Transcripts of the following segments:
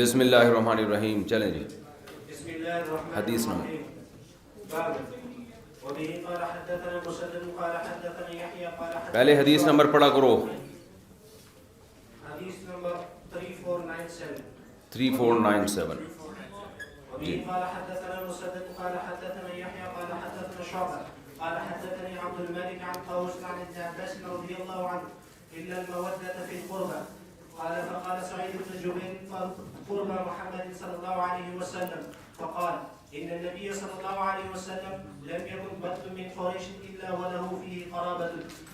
بسم اللہ الرحمن الرحیم. چلیں جی. بسم اللہ الرحمن حدیث الرحیم. باب وبه قال حدثنا مسدد قال حدثنا يحيى قال حدثنا پہلے حدیث نمبر پڑھا کرو. حدیث نمبر 3497. 3497. وبه قال حدثنا مسدد قال حدثنا يحيى قال حدثنا شعبة قال حدثني عبد الملك عن طاووس عن ابن عباس رضي الله عنه إلا المودة في القربى قال فقال سعيد بن جبير قربى محمد صلى الله عليه وسلم فقال إن النبي صلى الله عليه وسلم لم يكن بدل من قريش إلا وله فيه قرابة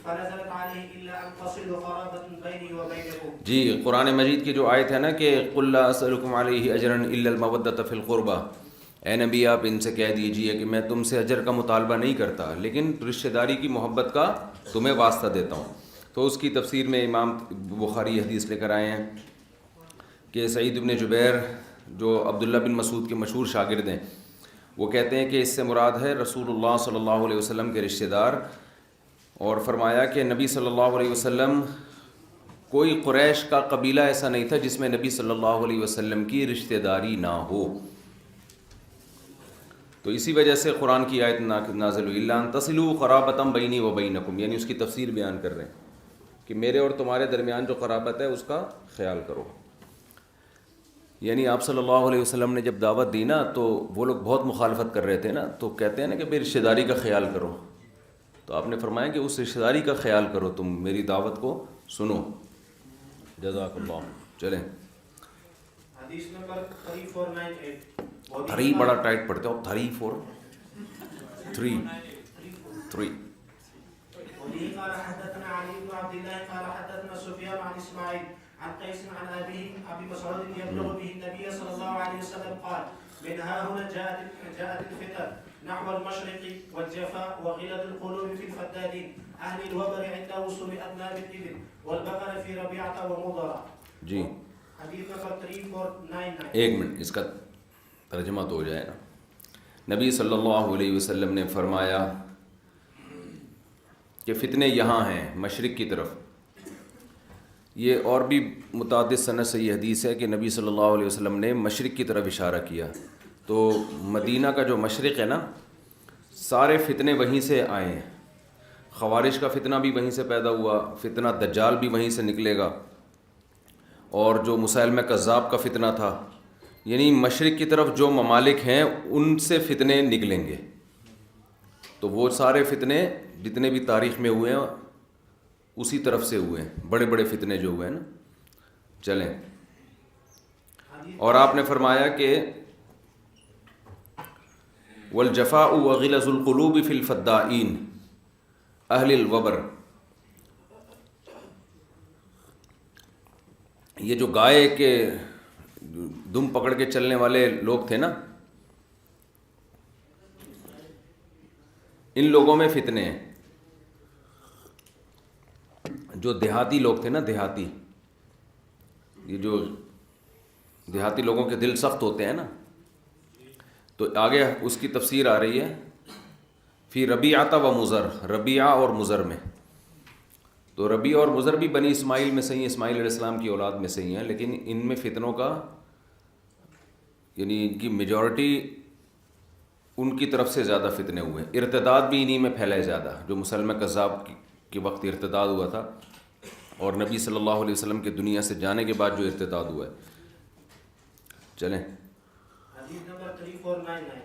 فنزلت عليه إلا أن تصلوا قرابة بيني وبينكم. جی قرآن مجید کی جو آیت ہے نا کہ قل لا اسألكم علیہ اجرا الا المودۃ فی القربى، اے نبی آپ ان سے کہہ دیجئے کہ میں تم سے اجر کا مطالبہ نہیں کرتا لیکن رشتہ داری کی محبت کا تمہیں واسطہ دیتا ہوں. تو اس کی تفسیر میں امام بخاری حدیث لے کر آئے ہیں کہ سعید بن جبیر جو عبداللہ بن مسعود کے مشہور شاگرد ہیں، وہ کہتے ہیں کہ اس سے مراد ہے رسول اللہ صلی اللہ علیہ وسلم کے رشتہ دار، اور فرمایا کہ نبی صلی اللہ علیہ وسلم کوئی قریش کا قبیلہ ایسا نہیں تھا جس میں نبی صلی اللہ علیہ وسلم کی رشتہ داری نہ ہو. تو اسی وجہ سے قرآن کی آیت نازل ہوئی الا ان تصلوا قرابۃ بینی و بینکم، یعنی اس کی تفسیر بیان کر رہے ہیں کہ میرے اور تمہارے درمیان جو قرابت ہے اس کا خیال کرو. یعنی آپ صلی اللہ علیہ وسلم نے جب دعوت دی نا تو وہ لوگ بہت مخالفت کر رہے تھے نا، تو کہتے ہیں نا کہ بھائی رشتہ داری کا خیال کرو، تو آپ نے فرمایا کہ اس رشتہ داری کا خیال کرو، تم میری دعوت کو سنو. جزاک اللہ. چلیں. حدیث نمبر 3498. تھری بڑا ٹائٹ پڑھتے ہو. 3 وبه قال حدثنا علي بن عبد الله قال حدثنا سفيان عن اسماعيل عن قيس عن ابي مسعود يبلغ به النبي صلى الله عليه وسلم قال من ها هنا جاءت الفتن نحو المشرق والجفاء وغلظ القلوب في الفدادين اهل الوبر عند وصول اذناب الابل والبقر في ربيعه ومضر. جی حدیث نمبر 3499. ایک منٹ، اس کا ترجمہ تو ہو جائے نا. نبی صلی اللہ علیہ وسلم نے فرمایا کہ فتنے یہاں ہیں مشرق کی طرف. یہ اور بھی متعدد سند سے یہ حدیث ہے کہ نبی صلی اللہ علیہ وسلم نے مشرق کی طرف اشارہ کیا. تو مدینہ کا جو مشرق ہے نا، سارے فتنے وہیں سے آئے ہیں. خوارج کا فتنہ بھی وہیں سے پیدا ہوا، فتنہ دجال بھی وہیں سے نکلے گا، اور جو مسیلمہ کذاب کا فتنہ تھا، یعنی مشرق کی طرف جو ممالک ہیں ان سے فتنے نکلیں گے. تو وہ سارے فتنے جتنے بھی تاریخ میں ہوئے ہیں اسی طرف سے ہوئے ہیں، بڑے بڑے فتنے جو ہوئے ہیں نا. چلیں. اور آپ نے فرمایا کہ والجفاء وغلظ القلوب فی الفدائین اہل الوبر. یہ جو گائے کے دم پکڑ کے چلنے والے لوگ تھے نا، ان لوگوں میں فتنے ہیں. جو دیہاتی لوگ تھے نا، یہ جو دیہاتی لوگوں کے دل سخت ہوتے ہیں نا، تو آگے اس کی تفسیر آ رہی ہے فی ربیعۃ و مضر، ربیعہ اور مضر میں. تو ربیعہ اور مضر بھی بنی اسماعیل میں صحیح ہیں، اسماعیل علیہ السلام کی اولاد میں صحیح ہیں، لیکن ان میں فتنوں کا یعنی ان کی میجورٹی ان کی طرف سے زیادہ فتنے ہوئے. ارتداد بھی انہی میں پھیلے زیادہ، جو مسلمہ کذاب کے وقت ارتداد ہوا تھا، اور نبی صلی اللہ علیہ وسلم کے دنیا سے جانے کے بعد جو ارتداد ہوا ہے. چلیں. حدیث نمبر 3499.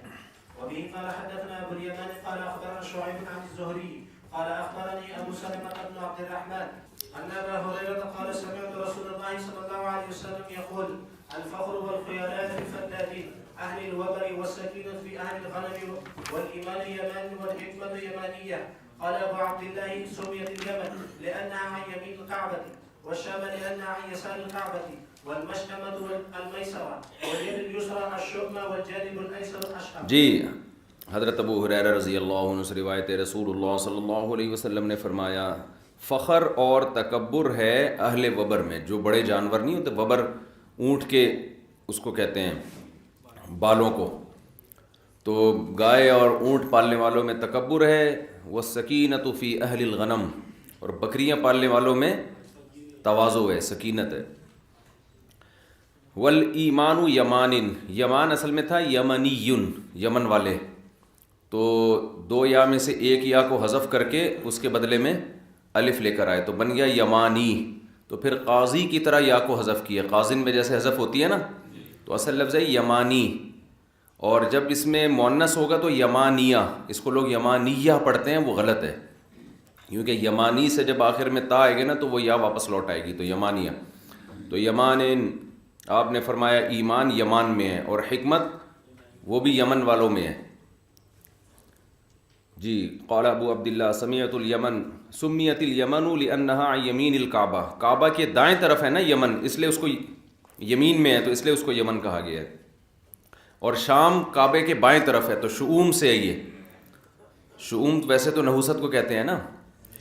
وبه قال حدثنا ابو اليمان قال اخبرنا شعيب عن الزهري قال اخبرني ابو سلمة بن عبد الرحمن ان ابا هريرة قال سمعت رسول الله صلى الله عليه وسلم يقول الفخر والخيلاء في الفدادين اهل الوبر والسكينة في اهل الغنم والايمان يمان والحكمة يمانية. قال ابو عبد الله سميت اليمن لانها عن يمين الكعبة والشام لانها عن يسار الكعبة والمشأمة والميسرة واليد اليسرى الشؤمة والجانب الأيسر الأشأم. جی حضرت ابو ہریرہ رضی اللہ عنہ سے روایت ہے، رسول اللہ صلی اللہ علیہ وسلم نے فرمایا فخر اور تکبر ہے اہل وبر میں. جو بڑے جانور نہیں ہوتے، وبر اونٹ کے اس کو کہتے ہیں بالوں کو، تو گائے اور اونٹ پالنے والوں میں تکبر ہے. والسکینۃ فی اہل الغنم، اور بکریاں پالنے والوں میں تواضع ہے، سکینت ہے. والایمان یمان، یمان اصل میں تھا یمنیون، یمن والے، تو دو یا میں سے ایک یا کو حذف کر کے اس کے بدلے میں الف لے کر آئے تو بن گیا یمانی. تو پھر قاضی کی طرح یا کو حذف کیا، قاضن میں جیسے حذف ہوتی ہے نا، تو اصل لفظ ہے یمانی. اور جب اس میں مؤنث ہوگا تو یمانیہ، اس کو لوگ یمانیہ پڑھتے ہیں، وہ غلط ہے، کیونکہ یمانی سے جب آخر میں تا آئے گا نا تو وہ یا واپس لوٹ آئے گی، تو یمانیہ. تو یمان، آپ نے فرمایا ایمان یمان میں ہے، اور حکمت وہ بھی یمن والوں میں ہے. جی قال ابو عبداللہ سمیعت الیمن سمیت الیمن لانہا عن یمین الکعبہ، کعبہ کے دائیں طرف ہے نا یمن، اس لیے اس کو یمین میں ہے تو اس لیے اس کو یمن کہا گیا ہے. اور شام کعبے کے بائیں طرف ہے تو شؤوم سے ہے. یہ شؤوم ویسے تو نحوست کو کہتے ہیں نا،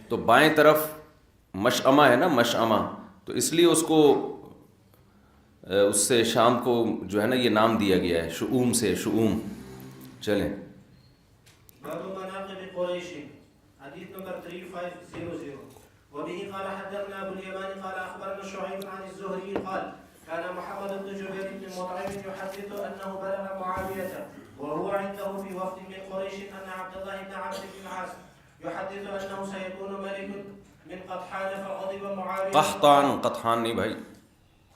تو بائیں طرف مشعمہ ہے نا، مشعمہ، تو اس لیے اس کو اس سے شام کو جو ہے نا یہ نام دیا گیا ہے شؤوم سے، شؤوم. چلیں باب مناقب قریش، حدیث نمبر 3500. وبه قال حدثنا ابو اليمان قال اخبرنا شعيب عن الزهري قال كان محمد بن جبير بن مطعم يحدث انه بلغ معاويه وهو عنده في وفد من قريش ان عبد الله بن عمرو بن العاص يحدث انه سيكون ملك من قطحان فغضب معاويه. قطحان نہیں بھائی،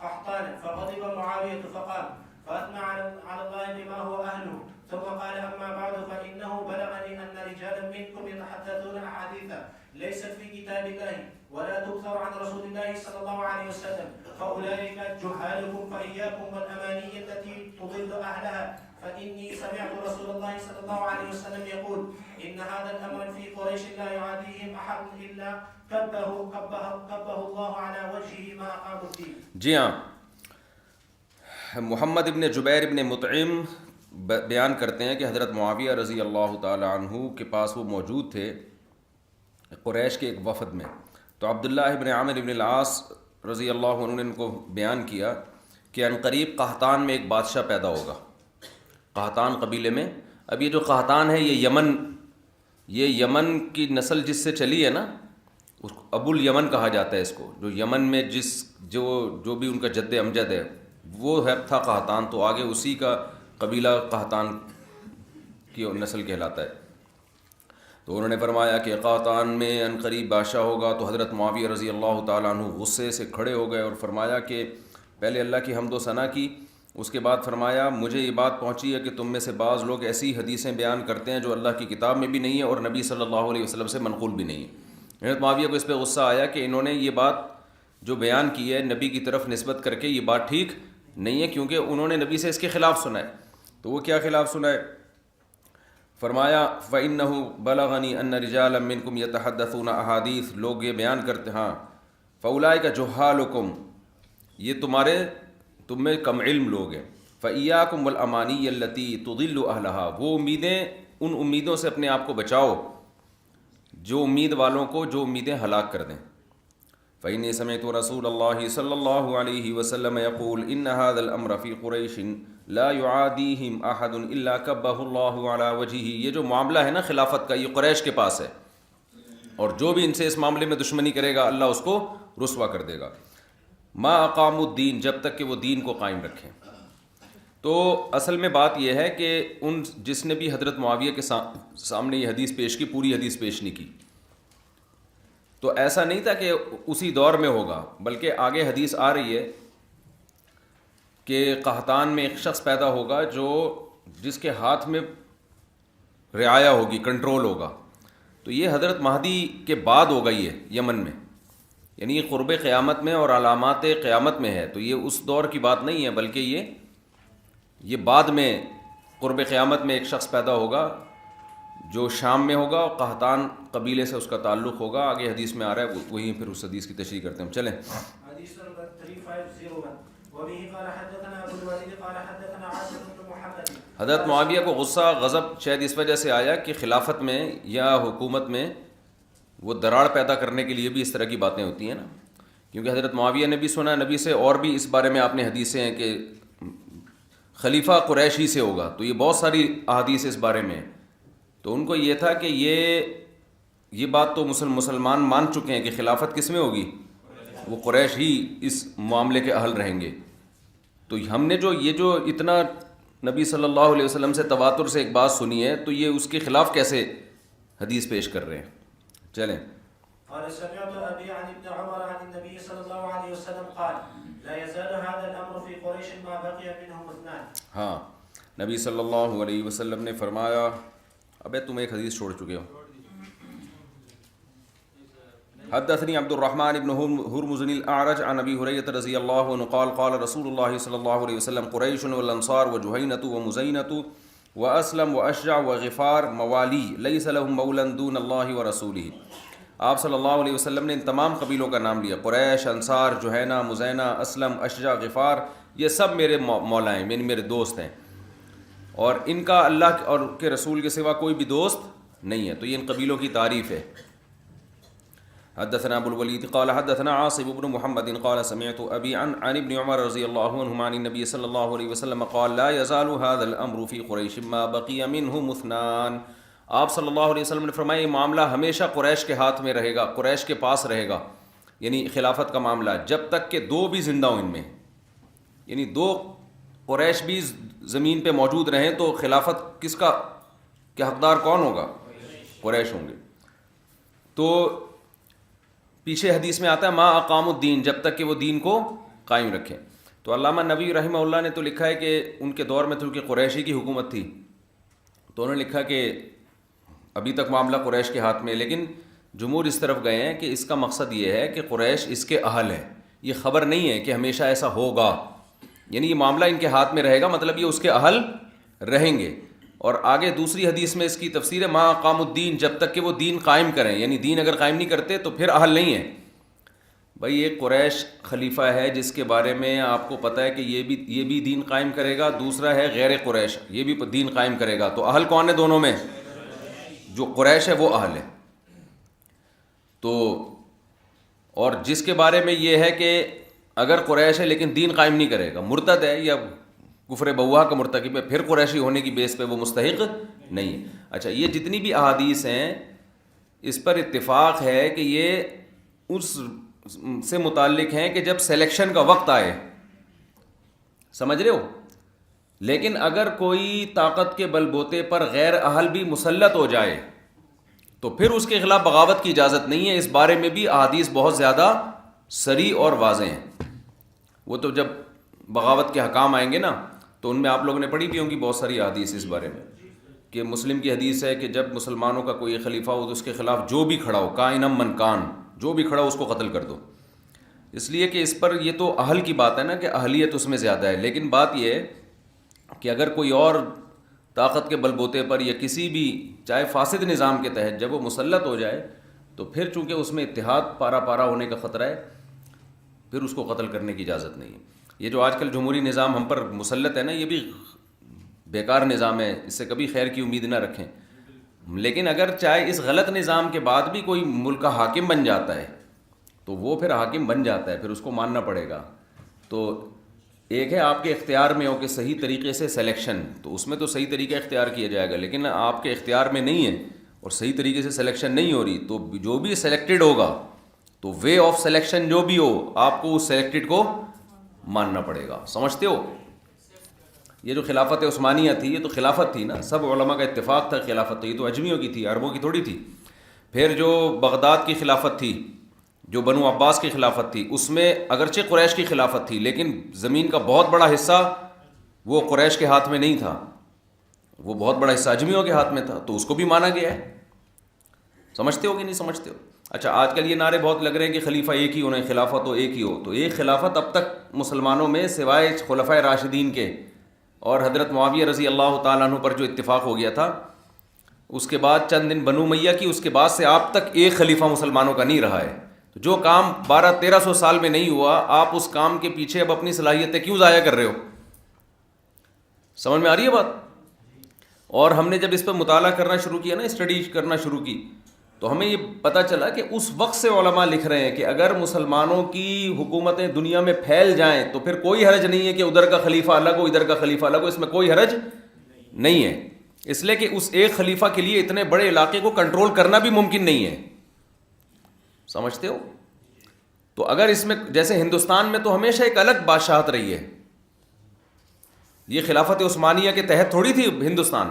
قحطان فغضب معاويه فقال فاثنى على الله بما هو اهله ثم قال اما بعد فانه بلغني ان رجالا منكم يتحدثون احاديثا ليست في كتاب الله ولا تؤثر عن رسول الله صلى الله عليه وسلم فاولئك جهالكم فاياكم والاماني التي تضل اهلها فاني سمعت رسول الله صلى الله عليه وسلم يقول ان هذا الامر في قريش لا يعاديهم احد الا كبه الله على وجهه ما اقاموا الدين. جی ہاں، محمد ابن جبیر ابن مطعم بیان کرتے ہیں کہ حضرت معاویہ رضی اللہ تعالی عنہ کے پاس وہ موجود تھے قریش کے ایک وفد میں. تو عبداللہ ابن عامر ابن العاص رضی اللہ عنہ نے ان کو بیان کیا کہ عنقریب قحطان میں ایک بادشاہ پیدا ہوگا، قحطان قبیلے میں. اب یہ جو قحطان ہے یہ یمن کی نسل جس سے چلی ہے نا، اس کو ابو الیمن کہا جاتا ہے اس کو. جو یمن میں جو بھی ان کا جد امجد ہے وہ ہے تھا قحطان، تو آگے اسی کا قبیلہ قحطان کی نسل کہلاتا ہے. تو انہوں نے فرمایا کہ قحطان میں عنقریب بادشاہ ہوگا. تو حضرت معاویہ رضی اللہ تعالیٰ عنہ غصے سے کھڑے ہو گئے اور فرمایا کہ پہلے اللہ کی حمد و ثنا کی، اس کے بعد فرمایا مجھے یہ بات پہنچی ہے کہ تم میں سے بعض لوگ ایسی حدیثیں بیان کرتے ہیں جو اللہ کی کتاب میں بھی نہیں ہے اور نبی صلی اللہ علیہ وسلم سے منقول بھی نہیں ہے. حضرت معاویہ کو اس پہ غصہ آیا کہ انہوں نے یہ بات جو بیان کی ہے نبی کی طرف نسبت کر کے، یہ بات ٹھیک نہیں ہے، کیونکہ انہوں نے نبی سے اس کے خلاف سنا ہے. تو وہ کیا خلاف سنا ہے؟ فرمایا فَإِنَّهُ بَلَغَنِي أَنَّ رِجَالًا مِّنكُمْ يَتَحَدَّثُونَ أَحَادِيث، لوگ یہ بیان کرتے ہاں فَأُولَٰئِكَ جُهَّالُكُمْ، یہ تم میں کم علم لوگ ہیں. فَإِيَّاكُمْ وَالْأَمَانِيَّ الَّتِي تُضِلُّ أَهْلَهَا، وہ امیدیں، ان امیدوں سے اپنے آپ کو بچاؤ جو امید والوں کو جو امیدیں ہلاک کر دیں. فإني سمعت رسول الله صلى الله عليه وسلم يقول إن هذا الأمر في قريش لا يعاديهم أحد إلا كبه الله على وجهه. یہ جو معاملہ ہے نا خلافت کا، یہ قریش کے پاس ہے، اور جو بھی ان سے اس معاملے میں دشمنی کرے گا اللہ اس کو رسوا کر دے گا. ما اقاموا الدین، جب تک کہ وہ دین کو قائم رکھیں. تو اصل میں بات یہ ہے کہ جس نے بھی حضرت معاویہ کے سامنے یہ حدیث پیش کی، پوری حدیث پیش نہیں کی، تو ایسا نہیں تھا کہ اسی دور میں ہوگا، بلکہ آگے حدیث آ رہی ہے کہ قحطان میں ایک شخص پیدا ہوگا جس کے ہاتھ میں رعایا ہوگی، کنٹرول ہوگا. تو یہ حضرت مہدی کے بعد ہوگا، یہ یمن میں، یعنی یہ قرب قیامت میں اور علامات قیامت میں ہے. تو یہ اس دور کی بات نہیں ہے، بلکہ یہ بعد میں قرب قیامت میں ایک شخص پیدا ہوگا جو شام میں ہوگا، اور قحطان قبیلے سے اس کا تعلق ہوگا. آگے حدیث میں آ رہا ہے، وہیں پھر اس حدیث کی تشریح کرتے ہیں. چلیں حدیث نمبر 3501. وبه قال حدثنا ابو الوليد قال حدثنا عاصم بن محمد. حضرت معاویہ کو غصہ، غضب شاید اس وجہ سے آیا کہ خلافت میں یا حکومت میں وہ دراڑ پیدا کرنے کے لیے بھی اس طرح کی باتیں ہوتی ہیں نا، کیونکہ حضرت معاویہ نے بھی سنا نبی سے، اور بھی اس بارے میں آپ نے حدیثیں ہیں کہ خلیفہ قریشی سے ہوگا. تو یہ بہت ساری احادیث اس بارے میں. تو ان کو یہ تھا کہ یہ بات تو مسلمان مان چکے ہیں کہ خلافت کس میں ہوگی، وہ قریش ہی اس معاملے کے اہل رہیں گے. تو ہم نے یہ جو اتنا نبی صلی اللہ علیہ وسلم سے تواتر سے ایک بات سنی ہے، تو یہ اس کے خلاف کیسے حدیث پیش کر رہے ہیں؟ چلیں. قال سمعت أبي عن ابن عمر عن النبي صلى الله عليه وسلم قال لا يزال هذا الأمر في قريش ما بقي منهم اثنان. ہاں، نبی صلی اللہ علیہ وسلم نے فرمایا، ابے تم ایک حدیث چھوڑ چکے ہو. حدثني عبد الرحمن بن هرمز الأعرج عن أبي هريرة رضي الله عنه قال قال رسول الله صلى الله عليه وسلم قريش والأنصار وجهينة ومزينة وأسلم وأشجع وغفار موالي ليس لهم مولى دون الله ورسوله. آپ صلی اللہ علیہ وسلم نے ان تمام قبیلوں کا نام لیا. قریش، انصار، جوہینہ، مزینہ، اسلم، اشجع، غفار، یہ سب میرے مولا ہیں، میرے دوست ہیں، اور ان کا اللہ اور کے رسول کے سوا کوئی بھی دوست نہیں ہے. تو یہ ان قبیلوں کی تعریف ہے. حدثنا ابو الولید قال حدثنا عاصم بن محمد قال سمعت ابي عن ابن عمر رضي الله عنهما عن النبي صلى الله عليه وسلم قال لا يزال هذا الامر في قريش ما بقي منهم اثنان. آپ صلی اللہ علیہ وسلم نے فرمایا یہ معاملہ ہمیشہ قریش کے ہاتھ میں رہے گا، قریش کے پاس رہے گا، یعنی خلافت کا معاملہ، جب تک کہ دو بھی زندہ ہوں ان میں، یعنی دو قریش بھی زمین پہ موجود رہیں تو خلافت کس کا کہ حقدار کون ہوگا؟ قریش ہوں گے. تو پیچھے حدیث میں آتا ہے ما اقام الدین، جب تک کہ وہ دین کو قائم رکھیں. تو علامہ نووی رحمہ اللہ نے تو لکھا ہے کہ ان کے دور میں چونکہ قریشی کی حکومت تھی تو انہوں نے لکھا کہ ابھی تک معاملہ قریش کے ہاتھ میں، لیکن جمہور اس طرف گئے ہیں کہ اس کا مقصد یہ ہے کہ قریش اس کے اہل ہے. یہ خبر نہیں ہے کہ ہمیشہ ایسا ہوگا، یعنی یہ معاملہ ان کے ہاتھ میں رہے گا، مطلب یہ اس کے اہل رہیں گے. اور آگے دوسری حدیث میں اس کی تفسیر ہے ما اقام الدین، جب تک کہ وہ دین قائم کریں، یعنی دین اگر قائم نہیں کرتے تو پھر اہل نہیں ہیں. بھائی ایک قریش خلیفہ ہے جس کے بارے میں آپ کو پتہ ہے کہ یہ بھی دین قائم کرے گا، دوسرا ہے غیر قریش یہ بھی دین قائم کرے گا. تو اہل کون ہے دونوں میں؟ جو قریش ہے وہ اہل ہے. تو اور جس کے بارے میں یہ ہے کہ اگر قریش ہے لیکن دین قائم نہیں کرے گا، مرتد ہے یا کفر بواہ کا مرتکب ہے، پھر قریشی ہونے کی بیس پہ وہ مستحق نہیں ہے. اچھا، یہ جتنی بھی احادیث ہیں اس پر اتفاق ہے کہ یہ اس سے متعلق ہیں کہ جب سلیکشن کا وقت آئے، سمجھ رہے ہو. لیکن اگر کوئی طاقت کے بل بوتے پر غیر اہل بھی مسلط ہو جائے تو پھر اس کے خلاف بغاوت کی اجازت نہیں ہے. اس بارے میں بھی احادیث بہت زیادہ صریح اور واضح ہیں. وہ تو جب بغاوت کے حکام آئیں گے نا تو ان میں آپ لوگوں نے پڑھی بھی ہوں گی بہت ساری احادیث اس بارے میں، کہ مسلم کی حدیث ہے کہ جب مسلمانوں کا کوئی خلیفہ ہو تو اس کے خلاف جو بھی کھڑا ہو، کائنم من کان، جو بھی کھڑا ہو اس کو قتل کر دو. اس لیے کہ اس پر یہ تو اہل کی بات ہے نا کہ اہلیت اس میں زیادہ ہے. لیکن بات یہ ہے کہ اگر کوئی اور طاقت کے بل بوتے پر یا کسی بھی چاہے فاسد نظام کے تحت جب وہ مسلط ہو جائے تو پھر چونکہ اس میں اتحاد پارا پارا ہونے کا خطرہ ہے، پھر اس کو قتل کرنے کی اجازت نہیں ہے. یہ جو آج کل جمہوری نظام ہم پر مسلط ہے نا، یہ بھی بیکار نظام ہے، اس سے کبھی خیر کی امید نہ رکھیں. لیکن اگر چاہے اس غلط نظام کے بعد بھی کوئی ملک کا حاکم بن جاتا ہے تو وہ پھر حاکم بن جاتا ہے، پھر اس کو ماننا پڑے گا. تو ایک ہے آپ کے اختیار میں ہو کہ صحیح طریقے سے سلیکشن، تو اس میں تو صحیح طریقہ اختیار کیا جائے گا. لیکن آپ کے اختیار میں نہیں ہے اور صحیح طریقے سے سلیکشن نہیں ہو رہی تو جو بھی سلیکٹڈ ہوگا تو وے آف سلیکشن جو بھی ہو آپ کو اس سلیکٹڈ کو ماننا پڑے گا. سمجھتے ہو؟ یہ جو خلافت عثمانیہ تھی یہ تو خلافت تھی نا، سب علماء کا اتفاق تھا خلافت تھی، یہ تو اجمیوں کی تھی، عربوں کی تھوڑی تھی. پھر جو بغداد کی خلافت تھی، جو بنو عباس کی خلافت تھی، اس میں اگرچہ قریش کی خلافت تھی لیکن زمین کا بہت بڑا حصہ وہ قریش کے ہاتھ میں نہیں تھا، وہ بہت بڑا حصہ اجمیوں کے ہاتھ میں تھا، تو اس کو بھی مانا گیا ہے. سمجھتے ہو کہ نہیں سمجھتے ہو؟ اچھا، آج کل یہ نعرے بہت لگ رہے ہیں کہ خلیفہ ایک ہی ہونا ہے، خلافت تو ایک ہی ہو. تو ایک خلافت اب تک مسلمانوں میں سوائے خلفائے راشدین کے اور حضرت معاویہ رضی اللہ تعالیٰ عنہ پر جو اتفاق ہو گیا تھا، اس کے بعد چند دن بنو امیہ کی، اس کے بعد سے آپ تک ایک خلیفہ مسلمانوں کا نہیں رہا ہے. تو جو کام 1200-1300 سال میں نہیں ہوا، آپ اس کام کے پیچھے اب اپنی صلاحیتیں کیوں ضائع کر رہے ہو؟ سمجھ میں آ رہی ہے بات؟ اور ہم نے جب اس پہ مطالعہ کرنا شروع کیا نا، اسٹڈی کرنا شروع کی، تو ہمیں یہ پتہ چلا کہ اس وقت سے علماء لکھ رہے ہیں کہ اگر مسلمانوں کی حکومتیں دنیا میں پھیل جائیں تو پھر کوئی حرج نہیں ہے کہ ادھر کا خلیفہ الگ ہو ادھر کا خلیفہ الگ ہو، اس میں کوئی حرج نہیں ہے. اس لیے کہ اس ایک خلیفہ کے لیے اتنے بڑے علاقے کو کنٹرول کرنا بھی ممکن نہیں ہے. سمجھتے ہو؟ تو اگر اس میں جیسے ہندوستان میں تو ہمیشہ ایک الگ بادشاہت رہی ہے، یہ خلافت عثمانیہ کے تحت تھوڑی تھی ہندوستان.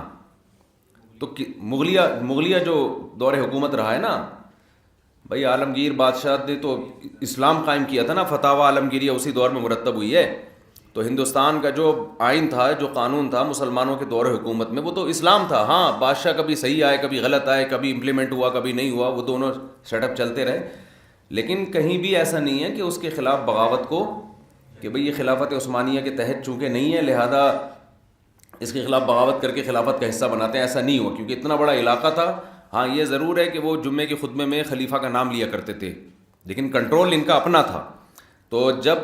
تو مغلیہ جو دور حکومت رہا ہے نا بھائی، عالمگیر بادشاہ نے تو اسلام قائم کیا تھا نا، فتاوی عالمگیریہ اسی دور میں مرتب ہوئی ہے. تو ہندوستان کا جو آئین تھا، جو قانون تھا مسلمانوں کے دور حکومت میں، وہ تو اسلام تھا. ہاں بادشاہ کبھی صحیح آئے کبھی غلط آئے، کبھی امپلیمنٹ ہوا کبھی نہیں ہوا، وہ دونوں سیٹ اپ چلتے رہے. لیکن کہیں بھی ایسا نہیں ہے کہ اس کے خلاف بغاوت کو، کہ بھئی یہ خلافت عثمانیہ کے تحت چونکہ نہیں ہے لہذا اس کے خلاف بغاوت کر کے خلافت کا حصہ بناتے ہیں. ایسا نہیں ہوا کیونکہ اتنا بڑا علاقہ تھا. ہاں یہ ضرور ہے کہ وہ جمعے کے خطبے میں خلیفہ کا نام لیا کرتے تھے لیکن کنٹرول ان کا اپنا تھا. تو جب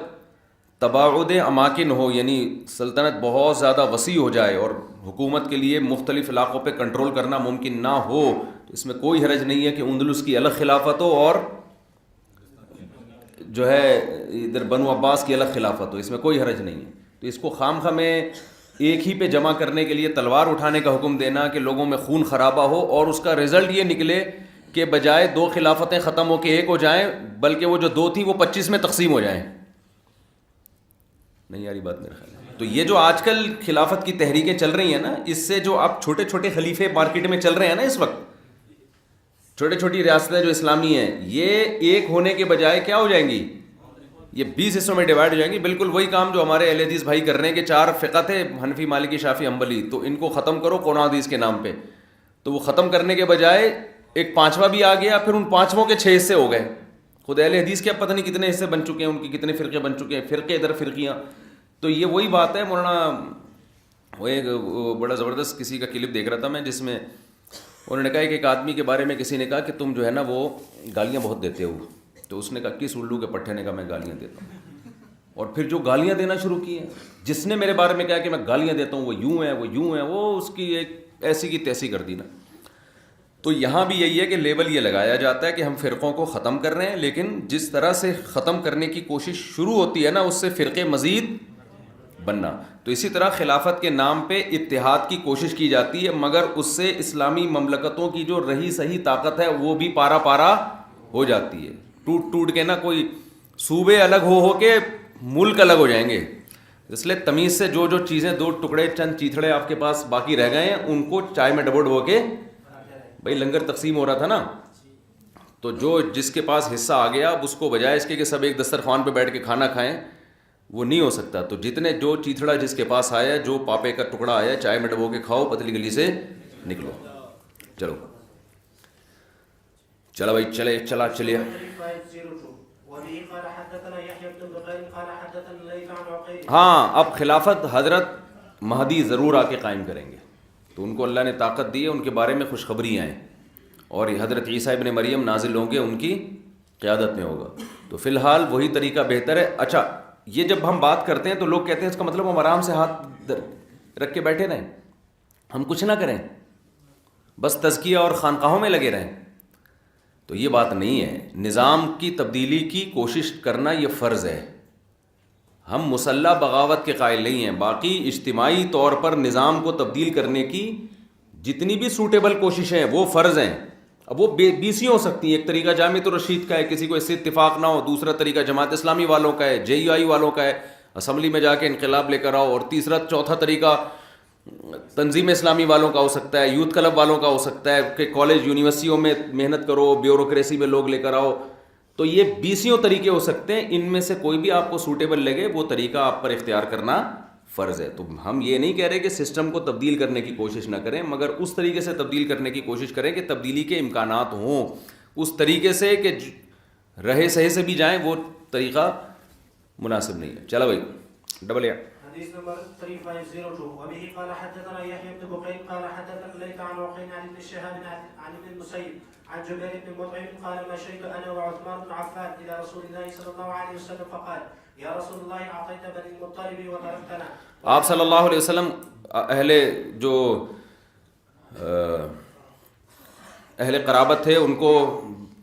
تباعد اماکن ہو، یعنی سلطنت بہت زیادہ وسیع ہو جائے اور حکومت کے لیے مختلف علاقوں پہ کنٹرول کرنا ممکن نہ ہو، تو اس میں کوئی حرج نہیں ہے کہ اندلس کی الگ خلافت ہو اور جو ہے ادھر بنو عباس کی الگ خلافت ہو. اس میں کوئی حرج نہیں ہے. تو اس کو خام خواہ میں ایک ہی پہ جمع کرنے کے لیے تلوار اٹھانے کا حکم دینا کہ لوگوں میں خون خرابہ ہو اور اس کا رزلٹ یہ نکلے کہ بجائے 2 خلافتیں ختم ہو کے ایک ہو جائیں بلکہ وہ جو 2 تھیں وہ 25 میں تقسیم ہو جائیں. نہیں یاری بات میرے خیال ہے. تو یہ جو آج کل خلافت کی تحریکیں چل رہی ہیں نا، اس سے جو اب چھوٹے چھوٹے خلیفے مارکیٹ میں چل رہے ہیں نا اس وقت، چھوٹی چھوٹی ریاستیں جو اسلامی ہیں، یہ ایک ہونے کے بجائے کیا ہو جائیں گی، یہ 20 حصوں میں ڈیوائڈ ہو جائیں گی. بالکل وہی کام جو ہمارے اہل حدیث بھائی کر رہے ہیں کہ 4 فقہ تھے، حنفی مالکی شافعی حنبلی، تو ان کو ختم کرو قرآن حدیث کے نام پہ. تو وہ ختم کرنے کے بجائے ایک 5واں بھی آ گیا، پھر ان 5 کے 6 حصے ہو گئے. خود اہل حدیث کے اب پتہ نہیں کتنے حصے بن چکے ہیں، ان کی کتنے فرقے بن چکے ہیں، فرقے ادھر فرقیاں. تو یہ وہی بات ہے. مولانا وہ ایک بڑا زبردست کسی کا کلپ دیکھ رہا تھا میں، جس میں انہوں نے کہا کہ ایک آدمی کے بارے میں کسی نے کہا کہ تم جو ہے نا وہ گالیاں بہت دیتے ہو. تو اس نے کہا کس الو کے پٹھے نے کہا میں گالیاں دیتا ہوں. اور پھر جو گالیاں دینا شروع کی ہیں، جس نے میرے بارے میں کہا کہ میں گالیاں دیتا ہوں وہ یوں ہے وہ یوں ہے، وہ اس کی ایک ایسی کی تیسی کر دی نا. تو یہاں بھی یہی ہے کہ لیبل یہ لگایا جاتا ہے کہ ہم فرقوں کو ختم کر رہے ہیں، لیکن جس طرح سے ختم کرنے کی کوشش شروع ہوتی ہے نا، اس سے فرقے مزید بننا. تو اسی طرح خلافت کے نام پہ اتحاد کی کوشش کی جاتی ہے، مگر اس سے اسلامی مملکتوں کی جو رہی صحیح طاقت ہے وہ بھی پارا پارا ہو جاتی ہے. ٹوٹ ٹوٹ کے نا کوئی صوبے الگ ہو کے ملک الگ ہو جائیں گے. اس لیے تمیز سے جو جو چیزیں 2 ٹکڑے چند چیتھڑے آپ کے پاس باقی رہ گئے ہیں ان کو چائے میں ڈبو ڈبو کے، بھائی لنگر تقسیم ہو رہا تھا نا، تو جو جس کے پاس حصہ آ گیا اب اس کو بجائے اس کے کہ سب ایک دسترخوان پہ بیٹھ کے کھانا کھائیں، وہ نہیں ہو سکتا. تو جتنے جو چیتھڑا جس کے پاس آیا، جو پاپے کا ٹکڑا آیا، چائے میں ڈبو کے کھاؤ، پتلی گلی سے نکلو. چلو چلو بھائی چلیے. ہاں اب خلافت حضرت مہدی ضرور آ کے قائم کریں گے، تو ان کو اللہ نے طاقت دی ہے، ان کے بارے میں خوشخبریاں ہیں، اور حضرت عیسیٰ ابن مریم نازل ہوں گے، ان کی قیادت میں ہوگا. تو فی الحال وہی طریقہ بہتر ہے. اچھا یہ جب ہم بات کرتے ہیں تو لوگ کہتے ہیں اس کا مطلب ہم آرام سے ہاتھ رکھ کے بیٹھے رہیں، ہم کچھ نہ کریں، بس تزکیہ اور خانقاہوں میں لگے رہیں. تو یہ بات نہیں ہے. نظام کی تبدیلی کی کوشش کرنا یہ فرض ہے. ہم مسلح بغاوت کے قائل نہیں ہیں. باقی اجتماعی طور پر نظام کو تبدیل کرنے کی جتنی بھی سوٹیبل کوششیں ہیں وہ فرض ہیں. اب وہ 20 ہو سکتی ہیں. ایک طریقہ جامعۃ الرشید کا ہے، کسی کو اس سے اتفاق نہ ہو. دوسرا طریقہ جماعت اسلامی والوں کا ہے، JUI والوں کا ہے، اسمبلی میں جا کے انقلاب لے کر آؤ. اور تیسرا چوتھا طریقہ تنظیم اسلامی والوں کا ہو سکتا ہے، یوتھ کلب والوں کا ہو سکتا ہے کہ کالج یونیورسٹیوں میں محنت کرو، بیوروکریسی میں لوگ لے کر آؤ. تو یہ 20 طریقے ہو سکتے ہیں. ان میں سے کوئی بھی آپ کو سوٹیبل لگے وہ طریقہ آپ پر اختیار کرنا فرض ہے. تو ہم یہ نہیں کہہ رہے کہ سسٹم کو تبدیل کرنے کی کوشش نہ کریں، مگر اس طریقے سے تبدیل کرنے کی کوشش کریں کہ تبدیلی کے امکانات ہوں. اس طریقے سے کہ رہے صحیح سے بھی جائیں وہ طریقہ مناسب نہیں ہے. چلو بھائی ڈبل یا حديث نمبر 3502 وبه قال حدثنا يحيى بن بكير قال حدثنا الليث عن وقيل عن ابن شهاب عن ابن المسيب عن جبير بن مطعم قال مشيت انا وعثمان بن عفان الى رسول الله صلى الله عليه وسلم فقال يا رسول الله اعطيت بني المطلب وتركتنا. آپ صلی اللہ علیہ وسلم اہل قرابت تھے ان کو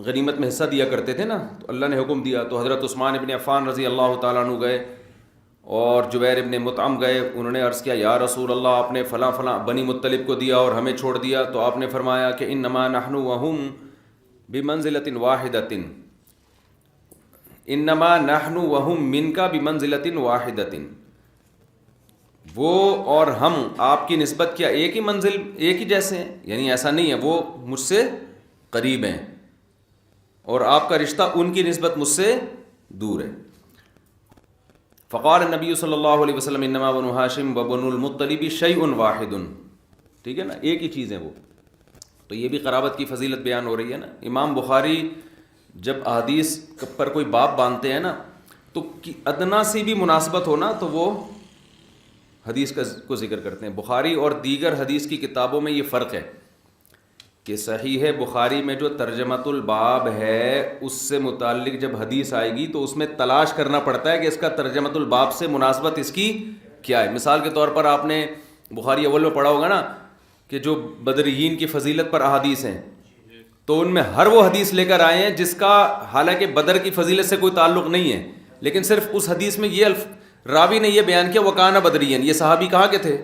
غنیمت میں حصہ دیا کرتے تھے نا، تو اللہ نے حکم دیا. تو حضرت عثمان ابن عفان رضی اللہ تعالیٰ عنہ گئے اور جبیر ابن مطعم گئے. انہوں نے عرض کیا یا رسول اللہ آپ نے فلاں فلاں بنی مطلب کو دیا اور ہمیں چھوڑ دیا. تو آپ نے فرمایا کہ انما نحن وهم بمنزلۃ واحدۃ، انما نحن وهم منک بمنزلۃ واحدۃ. وہ اور ہم آپ کی نسبت کیا ایک ہی منزل ایک ہی جیسے ہیں؟ یعنی ایسا نہیں ہے، وہ مجھ سے قریب ہیں اور آپ کا رشتہ ان کی نسبت مجھ سے دور ہے۔ فقال النبی صلی اللہ علیہ وسلم انما بنو ہاشم و بنو المطلب شیء واحد، ٹھیک ہے نا، ایک ہی چیز ہے وہ۔ تو یہ بھی قرابت کی فضیلت بیان ہو رہی ہے نا۔ امام بخاری جب احادیث پر کوئی باب باندھتے ہیں نا تو ادنا سی بھی مناسبت ہو نا تو وہ حدیث کو ذکر کرتے ہیں۔ بخاری اور دیگر حدیث کی کتابوں میں یہ فرق ہے کہ صحیح بخاری میں جو ترجمۃ الباب ہے اس سے متعلق جب حدیث آئے گی تو اس میں تلاش کرنا پڑتا ہے کہ اس کا ترجمۃ الباب سے مناسبت اس کی کیا ہے۔ مثال کے طور پر آپ نے بخاری اول میں پڑھا ہوگا نا کہ جو بدریین کی فضیلت پر احادیث ہیں تو ان میں ہر وہ حدیث لے کر آئے ہیں جس کا حالانکہ بدر کی فضیلت سے کوئی تعلق نہیں ہے، لیکن صرف اس حدیث میں یہ راوی نے یہ بیان کیا وکانہ بدرین، یہ صحابی کہاں کے تھے؟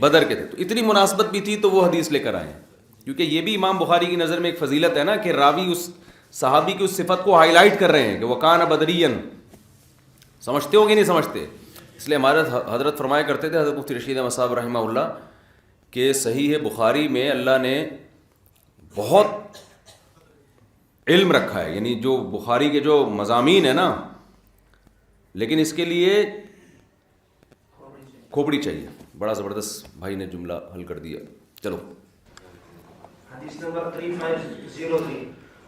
بدر کے تھے، تو اتنی مناسبت بھی تھی تو وہ حدیث لے کر آئے ہیں۔ کیونکہ یہ بھی امام بخاری کی نظر میں ایک فضیلت ہے نا کہ راوی اس صحابی کی اس صفت کو ہائی لائٹ کر رہے ہیں کہ وکانہ بدرین۔ سمجھتے ہو کہ نہیں سمجھتے؟ اس لیے ہمارے حضرت فرمایا کرتے تھے، حضرت مفتی رشید احمد صاحب رحمہ اللہ، کہ صحیح بخاری میں اللہ نے بہت علم رکھا ہے، یعنی جو بخاری کے جو مضامین ہیں نا، لیکن اس کے لیے کھوپڑی چاہیے۔ بڑا زبردست بھائی نے جملہ حل کر دیا۔ چلو حدیث نمبر 3503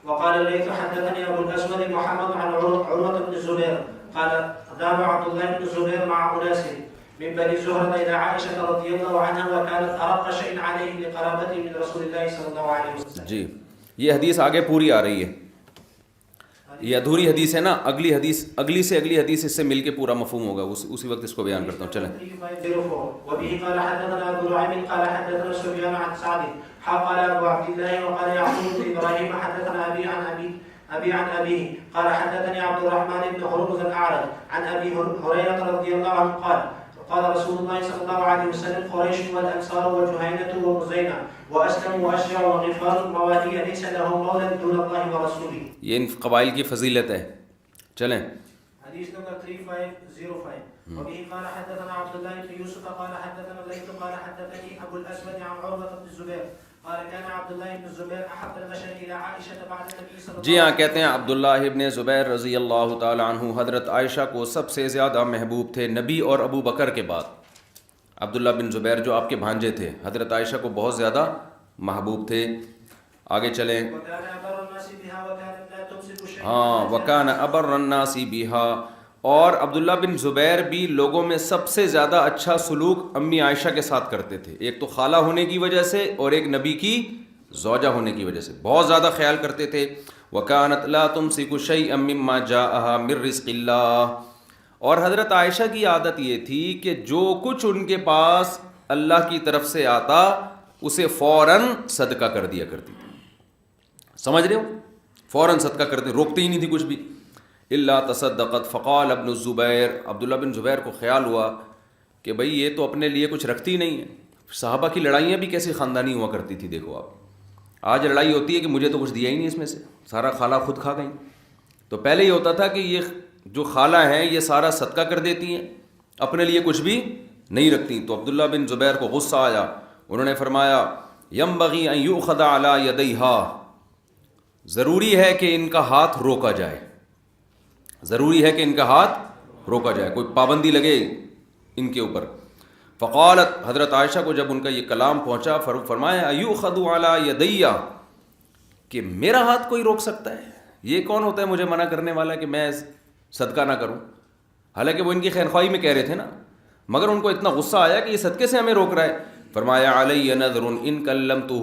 وقال الليث حدثني ابو الاسود محمد عن عروة بن الزبير قال ذهب عبد الله بن الزبير مع اناس من بني زهرة الى عائشة رضي الله عنها وكانت ارق شيء عليه لقرابته من رسول الله صلى الله عليه وسلم۔ جی یہ حدیث آگے پوری آ رہی ہے، یہ ادھوری حدیث ہے نا، اگلی حدیث اگلی سے اگلی حدیث اس سے مل کے پورا مفہوم ہوگا، اسی وقت اس کو بیان کرتا ہوں۔ چلیں۔ وبه قال حدثنا ابو نعيم قال حدثنا سفيان عن سعد قال ابو عبد الله وقال يعقوب بن ابراهيم حدثنا ابي عن ابيه قال حدثني عبد الرحمن بن هرمز الاعرج عن ابي هريره رضي الله عنه قال قال رسول الله صلى الله عليه وسلم قريش والانصار وجهينة ومزينة واسلم واشجع وغفار موالي ليس له مولى دون الله ورسوله۔ یہ ان قبائل کی فضیلت ہے۔ چلیں۔ حدیث نمبر 3505 وبه قال حدثنا عبد الله بن يوسف قال حدثنا الليث قال حدثني ابو الاسود عن عروة بن الزبير قال كان عبد الله بن الزبير احب البشر الى عائشة بعد النبي صلى الله عليه وسلم۔ جی ہاں، کہتے ہیں عبداللہ ابن زبیر رضی اللہ تعالی عنہ حضرت عائشہ کو سب سے زیادہ محبوب تھے نبی اور ابو بکر کے بعد۔ عبداللہ بن زبیر جو آپ کے بھانجے تھے حضرت عائشہ کو بہت زیادہ محبوب تھے۔ آگے چلیں۔ ہاں، وکان ابر الناس بہا، اور عبداللہ بن زبیر بھی لوگوں میں سب سے زیادہ اچھا سلوک امی عائشہ کے ساتھ کرتے تھے، ایک تو خالہ ہونے کی وجہ سے اور ایک نبی کی زوجہ ہونے کی وجہ سے بہت زیادہ خیال کرتے تھے۔ وکانت لا تمسک شیئا مما جاءها من رزق اللہ، اور حضرت عائشہ کی عادت یہ تھی کہ جو کچھ ان کے پاس اللہ کی طرف سے آتا اسے فوراً صدقہ کر دیا کرتی تھی۔ سمجھ رہے ہو؟ فوراً صدقہ کرتے، روکتے ہی نہیں تھی کچھ بھی۔ اللہ تصدقت فقال ابن الزبیر، عبداللہ بن زبیر کو خیال ہوا کہ بھئی یہ تو اپنے لیے کچھ رکھتی نہیں ہے۔ صحابہ کی لڑائیاں بھی کیسی خاندانی ہوا کرتی تھی، دیکھو آپ، آج لڑائی ہوتی ہے کہ مجھے تو کچھ دیا ہی نہیں اس میں سے، سارا خالہ خود کھا گئیں۔ تو پہلے یہ ہوتا تھا کہ یہ جو خالہ ہیں یہ سارا صدقہ کر دیتی ہیں، اپنے لیے کچھ بھی نہیں رکھتی۔ تو عبداللہ بن زبیر کو غصہ آیا، انہوں نے فرمایا ینبغی ان یؤخذ علی یدیہا، ضروری ہے کہ ان کا ہاتھ روکا جائے، ضروری ہے کہ ان کا ہاتھ روکا جائے، کوئی پابندی لگے ان کے اوپر۔ فقالت، حضرت عائشہ کو جب ان کا یہ کلام پہنچا فرمایا ایؤخذ علی یدی، کہ میرا ہاتھ کوئی روک سکتا ہے؟ یہ کون ہوتا ہے مجھے منع کرنے والا کہ میں صدقہ نہ کروں؟ حالانکہ وہ ان کی خیرخواہی میں کہہ رہے تھے نا، مگر ان کو اتنا غصہ آیا کہ یہ صدقے سے ہمیں روک رہا ہے۔ فرمایا علی نذر ان کلمتہ،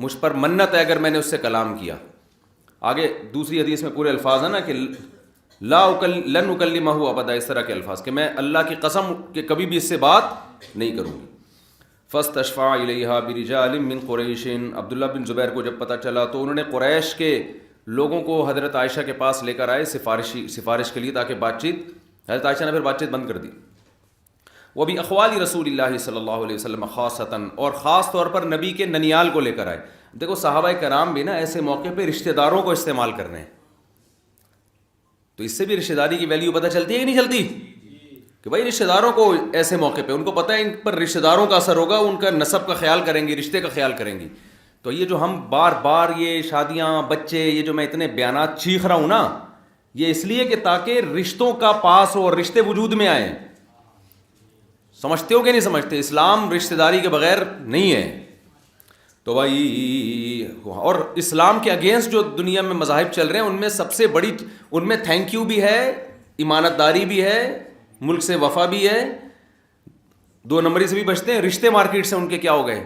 مجھ پر منت ہے اگر میں نے اس سے کلام کیا۔ آگے دوسری حدیث میں پورے الفاظ ہیں نا کہ لن اکلمہ ابدا، اس طرح کے الفاظ کہ میں اللہ کی قسم کہ کبھی بھی اس سے بات نہیں کروں گی۔ فاستشفع الیہا برجال من قریش، عبداللہ بن زبیر کو جب پتہ چلا تو انہوں نے قریش کے لوگوں کو حضرت عائشہ کے پاس لے کر آئے سفارش کے لیے، تاکہ بات چیت، حضرت عائشہ نے پھر بات چیت بند کر دی۔ وہ بھی اخوال رسول اللہ صلی اللہ علیہ وسلم خاصتاً، اور خاص طور پر نبی کے ننیال کو لے کر آئے۔ دیکھو صحابہ کرام بھی نا ایسے موقع پہ رشتہ داروں کو استعمال کر رہے ہیں، تو اس سے بھی رشتہ داری کی ویلیو پتہ چلتی ہے کہ نہیں چلتی؟ کہ بھائی رشتہ داروں کو ایسے موقع پہ ان کو پتہ ہے ان پر رشتہ داروں کا اثر ہوگا, ان کا نسب کا خیال کریں گی, رشتے کا خیال کریں گی. تو یہ جو ہم بار بار یہ شادیاں, بچے, یہ جو میں اتنے بیانات چیخ رہا ہوں نا, یہ اس لیے کہ تاکہ رشتوں کا پاس ہو اور رشتے وجود میں آئیں. سمجھتے ہو کہ نہیں سمجھتے؟ اسلام رشتہ داری کے بغیر نہیں ہے. تو بھائی, اور اسلام کے اگینسٹ جو دنیا میں مذاہب چل رہے ہیں ان میں سب سے بڑی, ان میں تھینک یو بھی ہے, امانت داری بھی ہے, ملک سے وفا بھی ہے, 2 نمبری سے بھی بچتے ہیں. رشتے مارکیٹ سے ان کے کیا ہو گئے,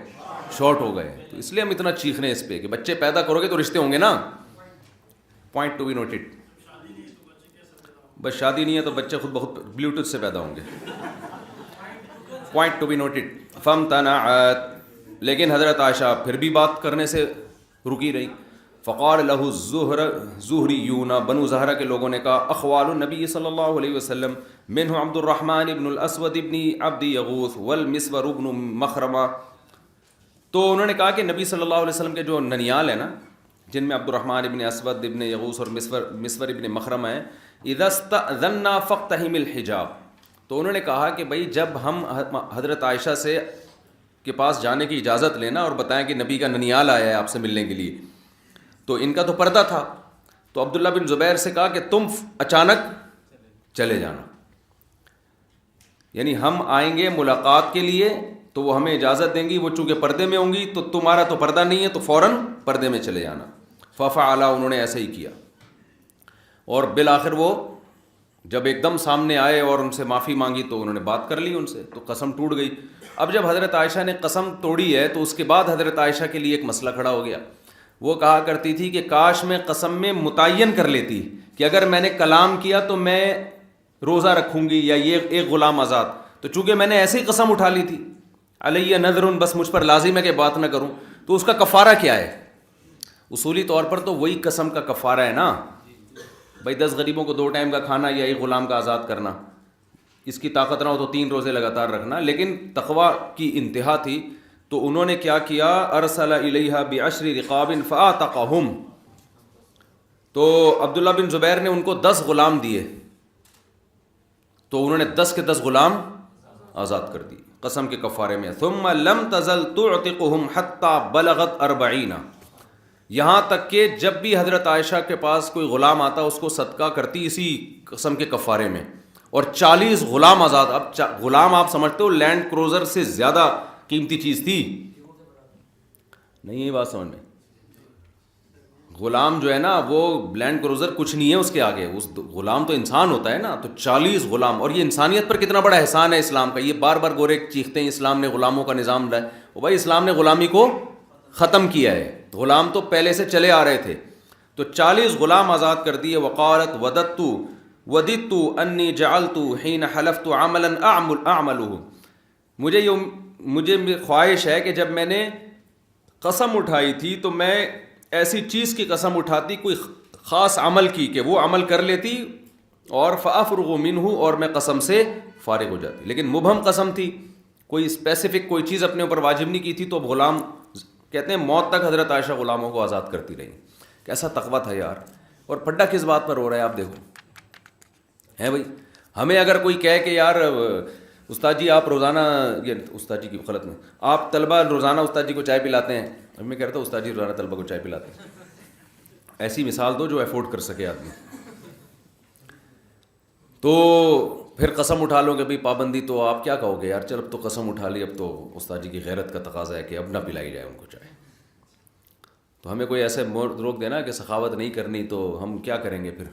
شارٹ ہو گئے. تو اس لیے ہم اتنا چیخ رہے ہیں اس پہ کہ بچے پیدا کرو گے تو رشتے ہوں گے نا. Point to be noted. بس شادی نہیں ہے تو بچے خود بخود بلوٹوتھ سے پیدا ہوں گے. Point to be noted. فامتنعت, لیکن حضرت عائشہ پھر بھی بات کرنے سے رکی رہی. فقال له الزہریون, بنو زہرہ کے لوگوں نے کہا, اخوال النبی صلی اللہ علیہ وسلم منہ عبد الرحمن ابن الاسود ابن عبد یغوث والمسور ابن مخرمہ. تو انہوں نے کہا کہ نبی صلی اللہ علیہ وسلم کے جو ننیال ہیں نا, جن میں عبد الرحمن ابن اسود ابن یغوث اور مسور ابن مخرمہ ہیں, اذا استأذنا فاقتحم الحجاب. تو انہوں نے کہا کہ بھائی جب ہم حضرت عائشہ سے کے پاس جانے کی اجازت لینا اور بتائیں کہ نبی کا ننیال آیا ہے آپ سے ملنے کے لیے, تو ان کا تو پردہ تھا. تو عبداللہ بن زبیر سے کہا کہ تم اچانک چلے جانا, یعنی ہم آئیں گے ملاقات کے لیے تو وہ ہمیں اجازت دیں گی, وہ چونکہ پردے میں ہوں گی تو تمہارا تو پردہ نہیں ہے تو فوراً پردے میں چلے جانا. ففعلا, انہوں نے ایسے ہی کیا. اور بالآخر وہ جب ایک دم سامنے آئے اور ان سے معافی مانگی تو انہوں نے بات کر لی ان سے, تو قسم ٹوٹ گئی. اب جب حضرت عائشہ نے قسم توڑی ہے تو اس کے بعد حضرت عائشہ کے لیے ایک مسئلہ کھڑا ہو گیا. وہ کہا کرتی تھی کہ کاش میں قسم میں متعین کر لیتی کہ اگر میں نے کلام کیا تو میں روزہ رکھوں گی یا یہ ایک غلام آزاد. تو چونکہ میں نے ایسی قسم اٹھا لی تھی, علیہ نذر, بس مجھ پر لازم ہے کہ بات نہ کروں, تو اس کا کفارہ کیا ہے؟ اصولی طور پر تو وہی قسم کا کفارہ ہے نا بھائی, 10 غریبوں کو 2 ٹائم کا کھانا یا ایک غلام کا آزاد کرنا. اس کی طاقت نہ ہو تو 3 روزے لگاتار رکھنا. لیکن تقویٰ کی انتہا تھی, تو انہوں نے کیا کیا, ارسل الیہا بعشر رقاب فاعتقہم. تو عبداللہ بن زبیر نے ان کو 10 غلام دیے, تو انہوں نے 10 کے 10 غلام آزاد کر دی قسم کے کفارے میں. ثم لم تزل تعتقہم حتی بلغت 40, یہاں تک کہ جب بھی حضرت عائشہ کے پاس کوئی غلام آتا اس کو صدقہ کرتی اسی قسم کے کفارے میں, اور 40 غلام آزاد. اب غلام آپ سمجھتے ہو لینڈ کروزر سے زیادہ قیمتی چیز تھی نہیں, یہ بات سمجھ میں. غلام جو ہے نا وہ لینڈ کروزر کچھ نہیں ہے اس کے آگے, اس غلام تو انسان ہوتا ہے نا. تو 40 غلام, اور یہ انسانیت پر کتنا بڑا احسان ہے اسلام کا. یہ بار بار گورے چیختے ہیں اسلام نے غلاموں کا نظام لایا, وہ بھائی اسلام نے غلامی کو ختم کیا ہے, غلام تو پہلے سے چلے آ رہے تھے. تو 40 غلام آزاد کر دیے. وقالت وددت انی جعلت حین حلفت عملا اعملہ, مجھے خواہش ہے کہ جب میں نے قسم اٹھائی تھی تو میں ایسی چیز کی قسم اٹھاتی کوئی خاص عمل کی کہ وہ عمل کر لیتی, اور فافرغ منہ, اور میں قسم سے فارغ ہو جاتی. لیکن مبہم قسم تھی, کوئی اسپیسیفک کوئی چیز اپنے اوپر واجب نہیں کی تھی. تو غلام کہتے ہیں موت تک حضرت عائشہ غلاموں کو آزاد کرتی رہی. کیسا تقویٰ تھا یار. اور پھڈا کس بات پر ہو رہا ہے آپ دیکھو ہے بھائی. ہمیں اگر کوئی کہے کہ یار استاد جی آپ روزانہ, یہ استاد جی کی غلط میں, آپ طلبہ روزانہ استاد جی کو چائے پلاتے ہیں, میں کہتا ہوں استاد جی روزانہ طلبہ کو چائے پلاتے ہیں. ایسی مثال دو جو افورڈ کر سکے آدمی. تو پھر قسم اٹھا لو کہ بھائی پابندی, تو آپ کیا کہو گے یار, چل اب تو قسم اٹھا لی, اب تو استاد جی کی غیرت کا تقاضا ہے کہ اب نہ پلائی جائے ان کو چائے. تو ہمیں کوئی ایسے روک دینا کہ سخاوت نہیں کرنی, تو ہم کیا کریں گے پھر؟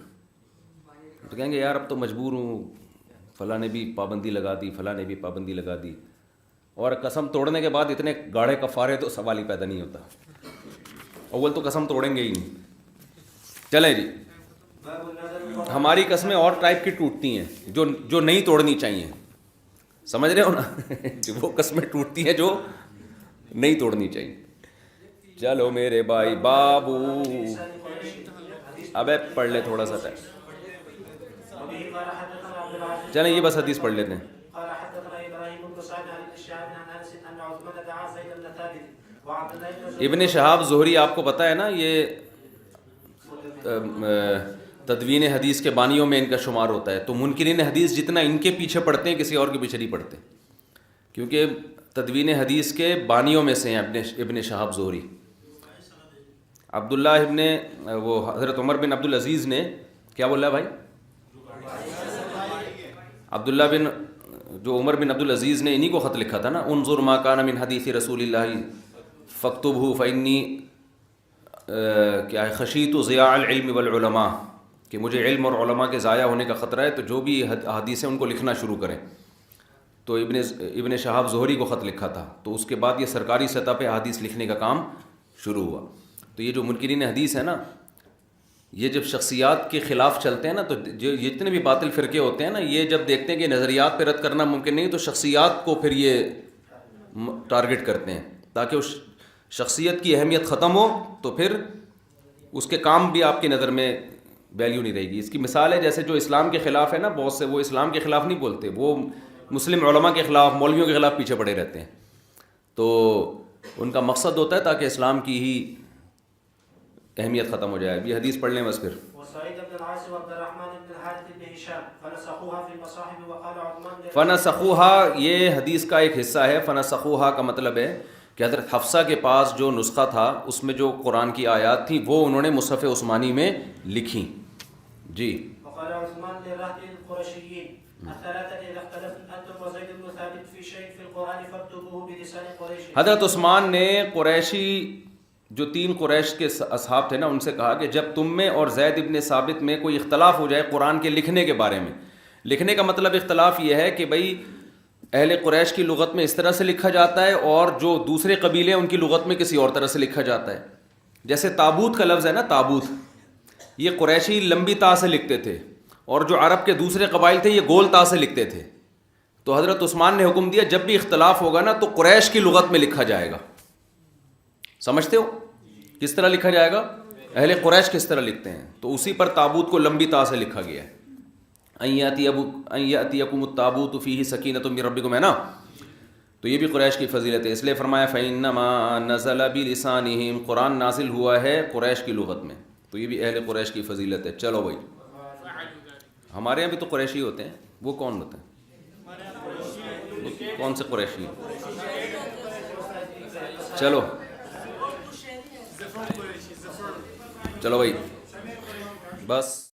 تو کہیں گے یار اب تو مجبور ہوں, فلاں نے بھی پابندی لگا دی, فلاں نے بھی پابندی لگا دی. اور قسم توڑنے کے بعد اتنے گاڑھے کفارے تو سوال ہی پیدا نہیں ہوتا. اول تو قسم توڑیں گے ہی نہیں. چلیں جی, ہماری قسمیں اور ٹائپ کی ٹوٹتی ہیں جو نہیں توڑنی چاہیے, سمجھ رہے ہو نا. وہ قسمیں ٹوٹتی ہیں جو نہیں توڑنی چاہیے. چلو میرے بھائی بابو, ابے پڑھ لے تھوڑا سا ٹائم. چلیں یہ بس حدیث پڑھ لیتے ہیں. ابن شہاب زہری آپ کو پتہ ہے نا, یہ تدوین حدیث کے بانیوں میں ان کا شمار ہوتا ہے. تو منکرین حدیث جتنا ان کے پیچھے پڑتے ہیں کسی اور کے پیچھے نہیں پڑتے، کیونکہ تدوین حدیث کے بانیوں میں سے ہیں ابن شہاب زہری. عبداللہ وہ حضرت عمر بن عبدالعزیز نے کیا بولا بھائی؟ عبداللہ بن جو عمر بن عبدالعزیز نے انہی کو خط لکھا تھا نا، انظر ما کان من حدیث رسول اللہ فاکتبہ فانی کیا ہے خشیت ضیاع العلم والعلماء، کہ مجھے علم اور علماء کے ضائع ہونے کا خطرہ ہے، تو جو بھی حدیث ہیں ان کو لکھنا شروع کریں. تو ابن شہاب زہری کو خط لکھا تھا، تو اس کے بعد یہ سرکاری سطح پہ حدیث لکھنے کا کام شروع ہوا. تو یہ جو منکرین حدیث ہے نا، یہ جب شخصیات کے خلاف چلتے ہیں نا، تو جتنے بھی باطل فرقے ہوتے ہیں نا، یہ جب دیکھتے ہیں کہ نظریات پہ رد کرنا ممکن نہیں، تو شخصیات کو پھر یہ ٹارگٹ کرتے ہیں تاکہ اس شخصیت کی اہمیت ختم ہو، تو پھر اس کے کام بھی آپ کی نظر میں ویلیو نہیں رہے گی. اس کی مثال ہے جیسے جو اسلام کے خلاف ہے نا، بہت سے وہ اسلام کے خلاف نہیں بولتے، وہ مسلم علماء کے خلاف، مولویوں کے خلاف پیچھے پڑے رہتے ہیں. تو ان کا مقصد ہوتا ہے تاکہ اسلام کی ہی اہمیت ختم ہو جائے. ابھی حدیث پڑھ لیں بس پھر. فنسخوها یہ حدیث کا ایک حصہ ہے. فنسخوها کا مطلب ہے کہ حضرت حفصہ کے پاس جو نسخہ تھا اس میں جو قرآن کی آیات تھیں وہ انہوں نے مصحف عثمانی میں لکھی. جی. حضرت عثمان نے قریشی جو 3 قریش کے اصحاب تھے نا، ان سے کہا کہ جب تم میں اور زید ابن ثابت میں کوئی اختلاف ہو جائے قرآن کے لکھنے کے بارے میں، لکھنے کا مطلب اختلاف یہ ہے کہ بھئی اہل قریش کی لغت میں اس طرح سے لکھا جاتا ہے اور جو دوسرے قبیلے ہیں ان کی لغت میں کسی اور طرح سے لکھا جاتا ہے. جیسے تابوت کا لفظ ہے نا، تابوت، یہ قریشی لمبی تا سے لکھتے تھے اور جو عرب کے دوسرے قبائل تھے یہ گول تا سے لکھتے تھے. تو حضرت عثمان نے حکم دیا جب بھی اختلاف ہوگا نا تو قریش کی لغت میں لکھا جائے گا. سمجھتے ہو کس طرح لکھا جائے گا؟ اہل قریش کس طرح لکھتے ہیں، تو اسی پر تابوت کو لمبی تا سے لکھا گیا ہے. ان یاتیکم التابوت فیہ سکینۃ من ربکم ہے نا، تو یہ بھی قریش کی فضیلت ہے. اس لیے فرمایا فإنما نزل بلسانہم، قرآن نازل ہوا ہے قریش کی لغت میں، تو یہ بھی اہل قریش کی فضیلت ہے. چلو بھائی، ہمارے یہاں بھی تو قریشی ہوتے ہیں. وہ کون ہوتے ہیں؟ کون سے قریشی؟ چلو چلو بھائی بس.